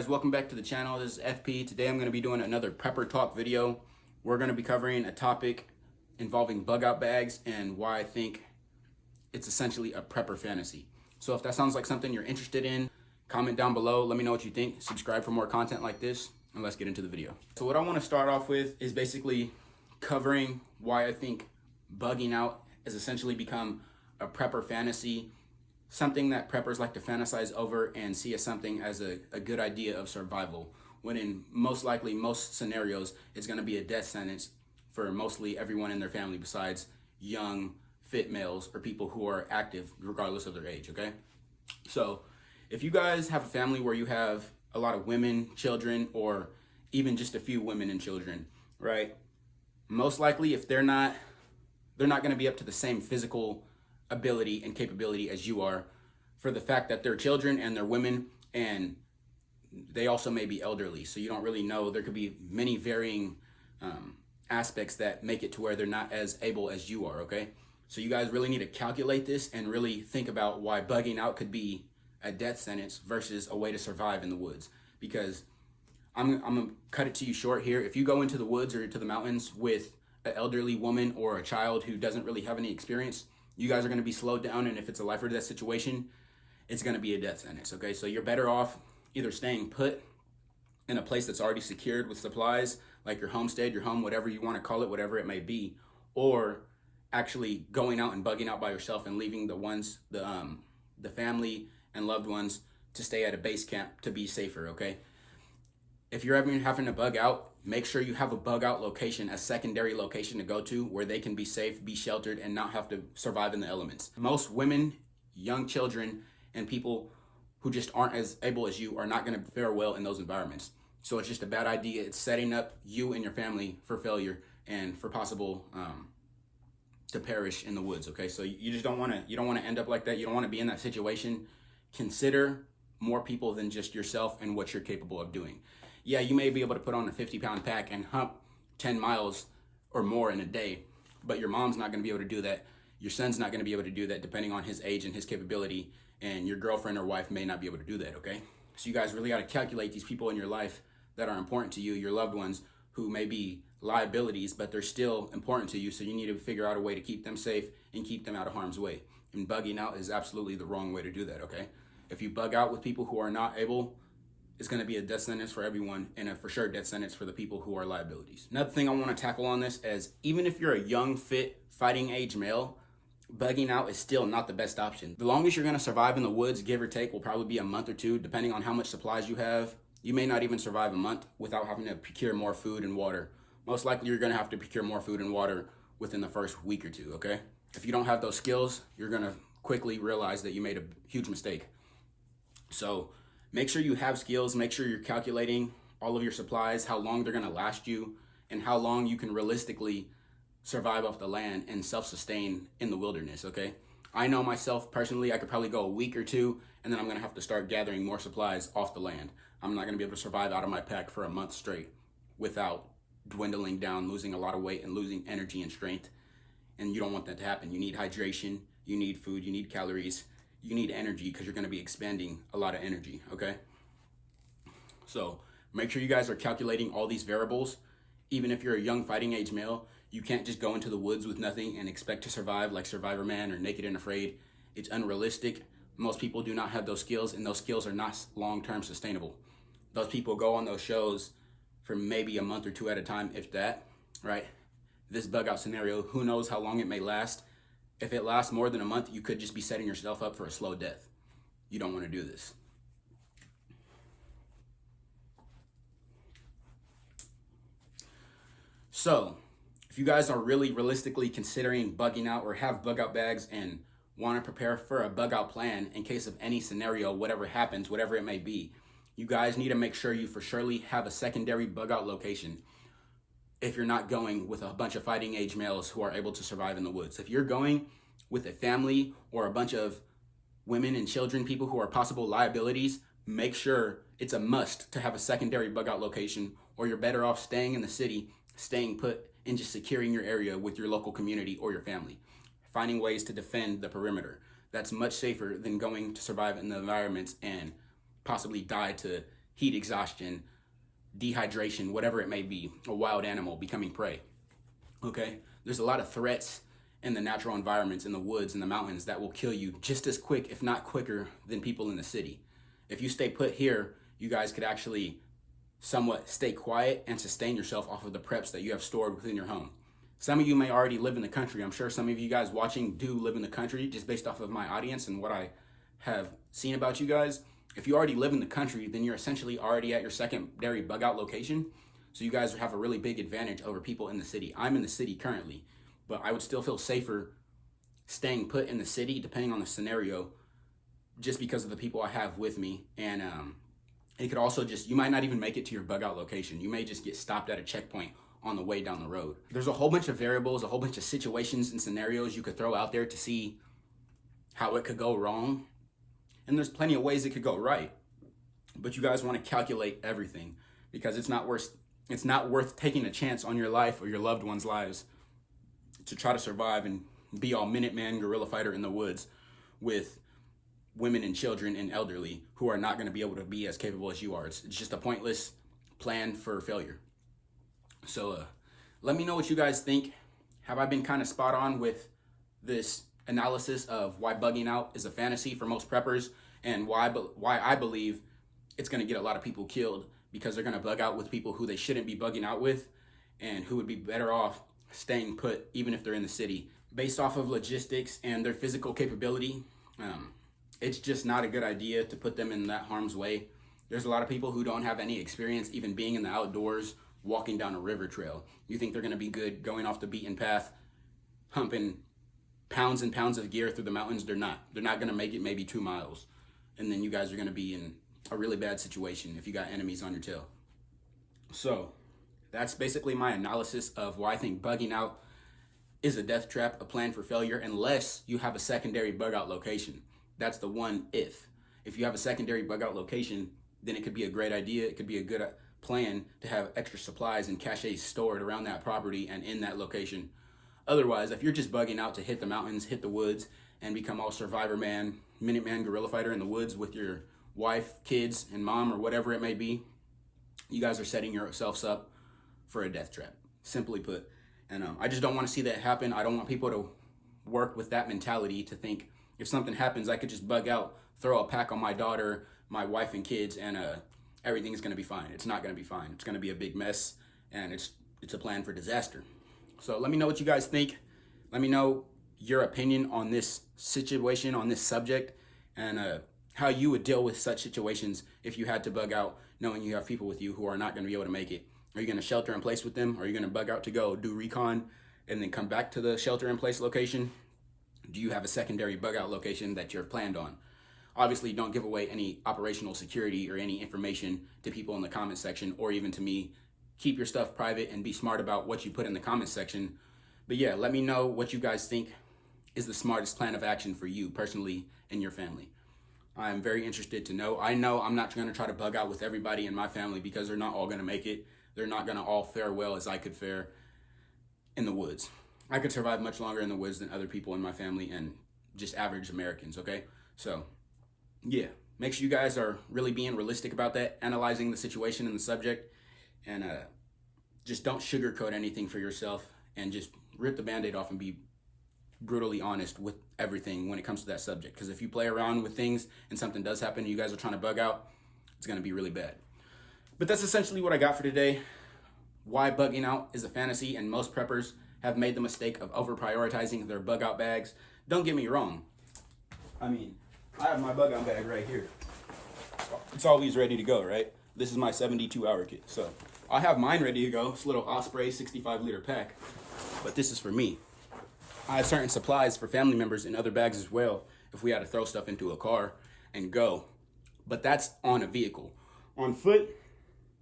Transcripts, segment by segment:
Guys, welcome back to the channel. This is FP. Today I'm going to be doing another prepper talk video. We're going to be covering a topic involving bug out bags and why I think it's essentially a prepper fantasy. So if that sounds like something you're interested in, comment down below. Let me know what you think. Subscribe for more content like this, and let's get into the video. So what I want to start off with is basically covering why I think bugging out has essentially become a prepper fantasy, something that preppers like to fantasize over and see as something as a good idea of survival, when in most scenarios, it's going to be a death sentence for mostly everyone in their family besides young, fit males or people who are active regardless of their age, okay? So if you guys have a family where you have a lot of women, children, or even just a few women and children, right? Most likely, if they're not going to be up to the same physical ability and capability as you are, for the fact that they're children and they're women, and they also may be elderly, so you don't really know. There could be many varying aspects that make it to where they're not as able as you are, okay? So you guys really need to calculate this and really think about why bugging out could be a death sentence versus a way to survive in the woods. Because I'm gonna cut it to you short here. If you go into the woods or to the mountains with an elderly woman or a child who doesn't really have any experience, you guys are going to be slowed down, and if it's a life or death situation, it's going to be a death sentence, okay? So you're better off either staying put in a place that's already secured with supplies, like your homestead, your home, whatever you want to call it, whatever it may be, or actually going out and bugging out by yourself and leaving the family and loved ones to stay at a base camp to be safer, okay? If you're ever having to bug out, make sure you have a bug out location, a secondary location to go to where they can be safe, be sheltered, and not have to survive in the elements. Most women, young children, and people who just aren't as able as you are not going to fare well in those environments. So it's just a bad idea. It's setting up you and your family for failure and for possible to perish in the woods, okay? So you just don't want to end up like that. You don't want to be in that situation. Consider more people than just yourself and what you're capable of doing. Yeah, you may be able to put on a 50-pound pack and hump 10 miles or more in a day, but your mom's not going to be able to do that. Your son's not going to be able to do that depending on his age and his capability, and your girlfriend or wife may not be able to do that, okay? So you guys really got to calculate these people in your life that are important to you, your loved ones, who may be liabilities, but they're still important to you, so you need to figure out a way to keep them safe and keep them out of harm's way. And bugging out is absolutely the wrong way to do that, okay? If you bug out with people who are not able, it's going to be a death sentence for everyone, and a for sure death sentence for the people who are liabilities. Another thing I want to tackle on this is, even if you're a young, fit, fighting age male, bugging out is still not the best option. The longest you're going to survive in the woods, give or take, will probably be a month or two, depending on how much supplies you have. You may not even survive a month without having to procure more food and water. Most likely you're going to have to procure more food and water within the first week or two, okay? If you don't have those skills, you're going to quickly realize that you made a huge mistake. So make sure you have skills, make sure you're calculating all of your supplies, how long they're gonna last you, and how long you can realistically survive off the land and self-sustain in the wilderness, okay? I know myself personally, I could probably go a week or two, and then I'm gonna have to start gathering more supplies off the land. I'm not gonna be able to survive out of my pack for a month straight without dwindling down, losing a lot of weight, and losing energy and strength. And you don't want that to happen. You need hydration, you need food, you need calories, you need energy, because you're going to be expending a lot of energy, okay? So make sure you guys are calculating all these variables. Even if you're a young fighting age male, you can't just go into the woods with nothing and expect to survive like Survivor Man or Naked and Afraid. It's unrealistic. Most people do not have those skills, and those skills are not long-term sustainable. Those people go on those shows for maybe a month or two at a time, if that, right? This bug out scenario, who knows how long it may last. If it lasts more than a month, you could just be setting yourself up for a slow death. You don't want to do this. So, if you guys are really realistically considering bugging out or have bug out bags and want to prepare for a bug out plan in case of any scenario, whatever happens, whatever it may be, you guys need to make sure you for surely have a secondary bug out location. If you're not going with a bunch of fighting age males who are able to survive in the woods. If you're going with a family or a bunch of women and children, people who are possible liabilities, make sure it's a must to have a secondary bug out location, or you're better off staying in the city, staying put, and just securing your area with your local community or your family. Finding ways to defend the perimeter. That's much safer than going to survive in the environments and possibly die to heat exhaustion, dehydration, whatever it may be, a wild animal becoming prey. Okay? There's a lot of threats in the natural environments, in the woods, in the mountains that will kill you just as quick, if not quicker, than people in the city. If you stay put here, you guys could actually somewhat stay quiet and sustain yourself off of the preps that you have stored within your home. Some of you may already live in the country. I'm sure some of you guys watching do live in the country, just based off of my audience and what I have seen about you guys. If you already live in the country, then you're essentially already at your secondary bug out location. So you guys have a really big advantage over people in the city. I'm in the city currently, but I would still feel safer staying put in the city, depending on the scenario, just because of the people I have with me. And it could also you might not even make it to your bug out location. You may just get stopped at a checkpoint on the way down the road. There's a whole bunch of variables, a whole bunch of situations and scenarios you could throw out there to see how it could go wrong. And there's plenty of ways it could go right. But you guys want to calculate everything, because it's not worth taking a chance on your life or your loved ones' lives to try to survive and be all Minuteman guerrilla fighter in the woods with women and children and elderly who are not going to be able to be as capable as you are. It's just a pointless plan for failure. So let me know what you guys think. Have I been kind of spot on with this analysis of why bugging out is a fantasy for most preppers, and why I believe it's going to get a lot of people killed, because they're going to bug out with people who they shouldn't be bugging out with, and who would be better off staying put even if they're in the city? Based off of logistics and their physical capability, it's just not a good idea to put them in that harm's way. There's a lot of people who don't have any experience even being in the outdoors, walking down a river trail. You think they're going to be good going off the beaten path, humping pounds and pounds of gear through the mountains? They're not. They're not going to make it maybe 2 miles. And then you guys are going to be in a really bad situation if you got enemies on your tail. So that's basically my analysis of why I think bugging out is a death trap, a plan for failure, unless you have a secondary bug out location. That's the one if. If you have a secondary bug out location, then it could be a great idea. It could be a good plan to have extra supplies and caches stored around that property and in that location. Otherwise, if you're just bugging out to hit the mountains, hit the woods, and become all survivor man, Minuteman guerrilla fighter in the woods with your wife, kids, and mom, or whatever it may be, you guys are setting yourselves up for a death trap, simply put. And I just don't want to see that happen. I don't want people to work with that mentality, to think if something happens, I could just bug out, throw a pack on my daughter, my wife, and kids, and everything's going to be fine. It's not going to be fine. It's going to be a big mess, and it's a plan for disaster. So let me know what you guys think. Let me know your opinion on this situation, on this subject, and how you would deal with such situations if you had to bug out knowing you have people with you who are not going to be able to make it. Are you going to shelter in place with them? Are you going to bug out to go do recon and then come back to the shelter in place location? Do you have a secondary bug out location that you're planned on? Obviously, don't give away any operational security or any information to people in the comment section, or even to me. Keep your stuff private and be smart about what you put in the comment section. But yeah, let me know what you guys think is the smartest plan of action for you personally and your family. I'm very interested to know. I know I'm not going to try to bug out with everybody in my family, because they're not all going to make it. They're not going to all fare well as I could fare in the woods. I could survive much longer in the woods than other people in my family and just average Americans, okay? So, yeah, make sure you guys are really being realistic about that, analyzing the situation and the subject, and just don't sugarcoat anything for yourself, and just rip the Band-Aid off and be brutally honest with everything when it comes to that subject. Because if you play around with things and something does happen and you guys are trying to bug out, it's going to be really bad. But that's essentially what I got for today. Why bugging out is a fantasy, and most preppers have made the mistake of over prioritizing their bug out bags. Don't get me wrong. I mean, I have my bug out bag right here. It's always ready to go, right? This is my 72-hour kit. So I have mine ready to go. It's a little Osprey 65-liter pack. But this is for me. I have certain supplies for family members in other bags as well, if we had to throw stuff into a car and go. But that's on a vehicle. On foot,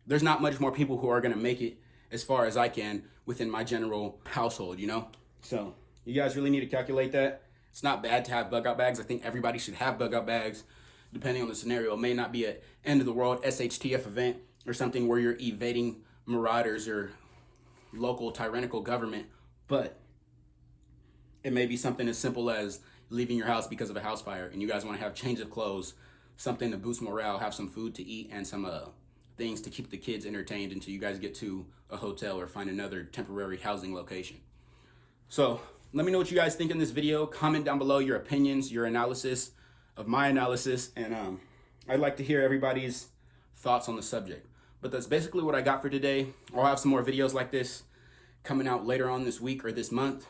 there's not much more people who are going to make it as far as I can within my general household, you know? So you guys really need to calculate that. It's not bad to have bug out bags. I think everybody should have bug out bags, depending on the scenario. It may not be an end of the world SHTF event or something where you're evading marauders or local tyrannical government, but it may be something as simple as leaving your house because of a house fire and you guys want to have change of clothes, something to boost morale, have some food to eat, and some things to keep the kids entertained until you guys get to a hotel or find another temporary housing location. So let me know what you guys think in this video. Comment down below your opinions, your analysis of my analysis, and I'd like to hear everybody's thoughts on the subject. But that's basically what I got for today. I'll have some more videos like this coming out later on this week or this month.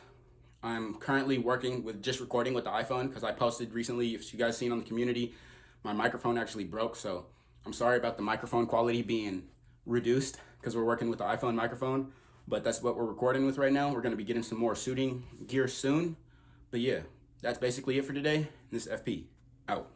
I'm currently working with just recording with the iPhone because I posted recently, if you guys seen on the community, my microphone actually broke. So I'm sorry about the microphone quality being reduced because we're working with the iPhone microphone, but that's what we're recording with right now. We're going to be getting some more shooting gear soon. But yeah, that's basically it for today. This is FP out.